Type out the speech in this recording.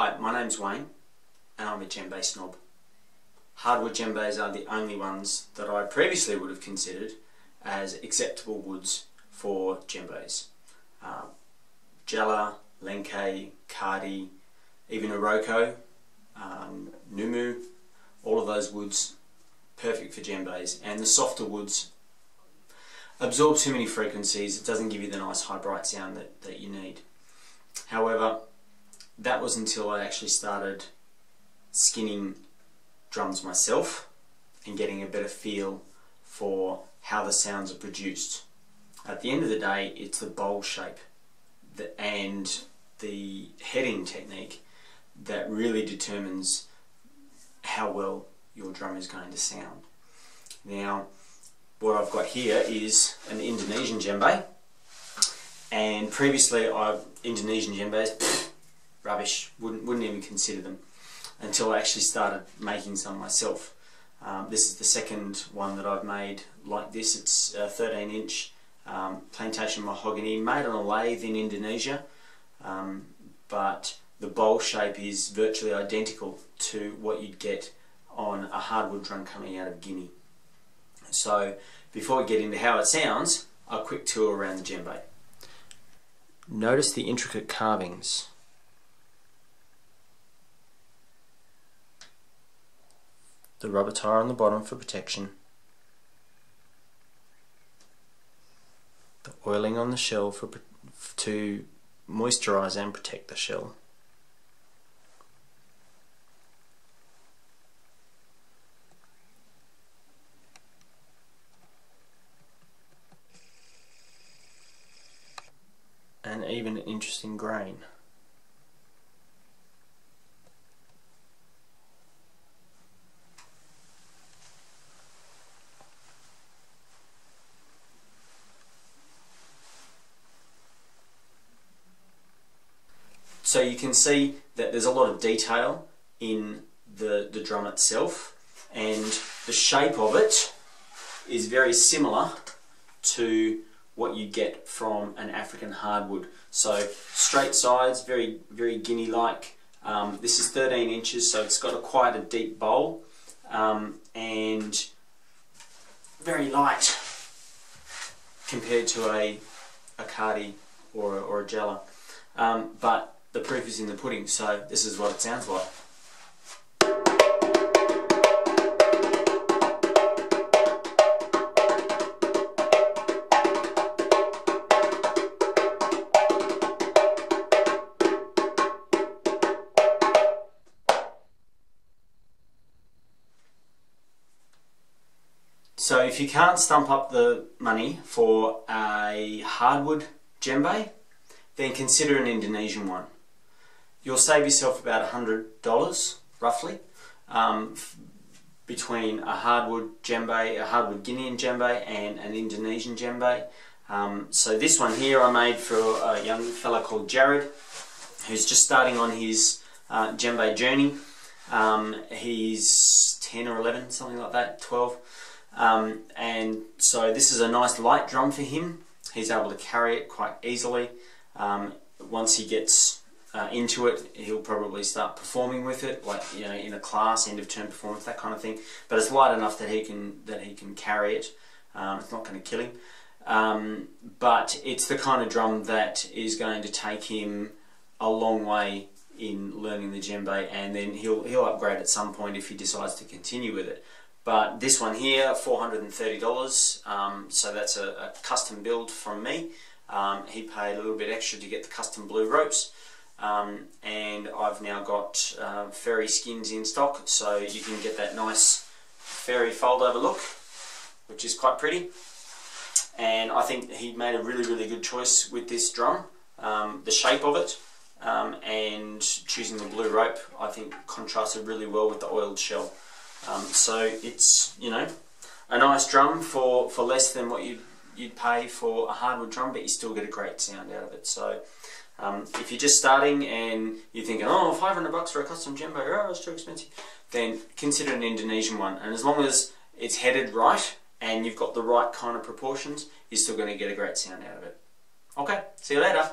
Hi, my name's Wayne and I'm a djembe snob. Hardwood djembes are the only ones that I previously would have considered as acceptable woods for djembes. Jala, Lenke, Kadi, even Iroko, Numu, all of those woods perfect for djembes, and the softer woods absorb too many frequencies. It doesn't give you the nice high bright sound that you need. However, that was until I actually started skinning drums myself and getting a better feel for how the sounds are produced. At the end of the day, it's the bowl shape and the heading technique that really determines how well your drum is going to sound. Now, what I've got here is an Indonesian djembe, and previously Indonesian djembes, rubbish, wouldn't even consider them until I actually started making some myself. This is the second one that I've made like this. It's a 13-inch plantation mahogany made on a lathe in Indonesia, but the bowl shape is virtually identical to what you'd get on a hardwood drum coming out of Guinea. So before we get into how it sounds, a quick tour around the djembe. Notice the intricate carvings. The rubber tire on the bottom for protection. The oiling on the shell to moisturize and protect the shell. And even an interesting grain. So you can see that there's a lot of detail in the drum itself, and the shape of it is very similar to what you get from an African hardwood. So straight sides, very Guinea-like. This is 13 inches, so it's got quite a deep bowl, and very light compared to a Kadi or a Jala. But the proof is in the pudding, so this is what it sounds like. So if you can't stump up the money for a hardwood djembe, then consider an Indonesian one. You'll save yourself about $100 roughly between a hardwood djembe, a hardwood Guinean djembe and an Indonesian djembe. So this one here I made for a young fella called Jared, who's just starting on his djembe journey. He's 10 or 11, something like that, 12. And so this is a nice light drum for him. He's able to carry it quite easily. Once he gets into it, he'll probably start performing with it, like, you know, in a class, end of term performance, that kind of thing. But it's light enough that he can carry it. It's not going to kill him. But it's the kind of drum that is going to take him a long way in learning the djembe, and then he'll upgrade at some point if he decides to continue with it. But this one here, $430, so that's a custom build from me. He paid a little bit extra to get the custom blue ropes, and I've now got fairy skins in stock, so you can get that nice fairy fold over look, which is quite pretty. And I think he made a really good choice with this drum. The shape of it and choosing the blue rope, I think, contrasted really well with the oiled shell. So it's, you know, a nice drum for less than what you'd pay for a hardwood drum, but you still get a great sound out of it. So if you're just starting and you're thinking, oh, $500 for a custom djembe, oh, it's too expensive, then consider an Indonesian one. And as long as it's headed right and you've got the right kind of proportions, you're still going to get a great sound out of it. Okay, see you later.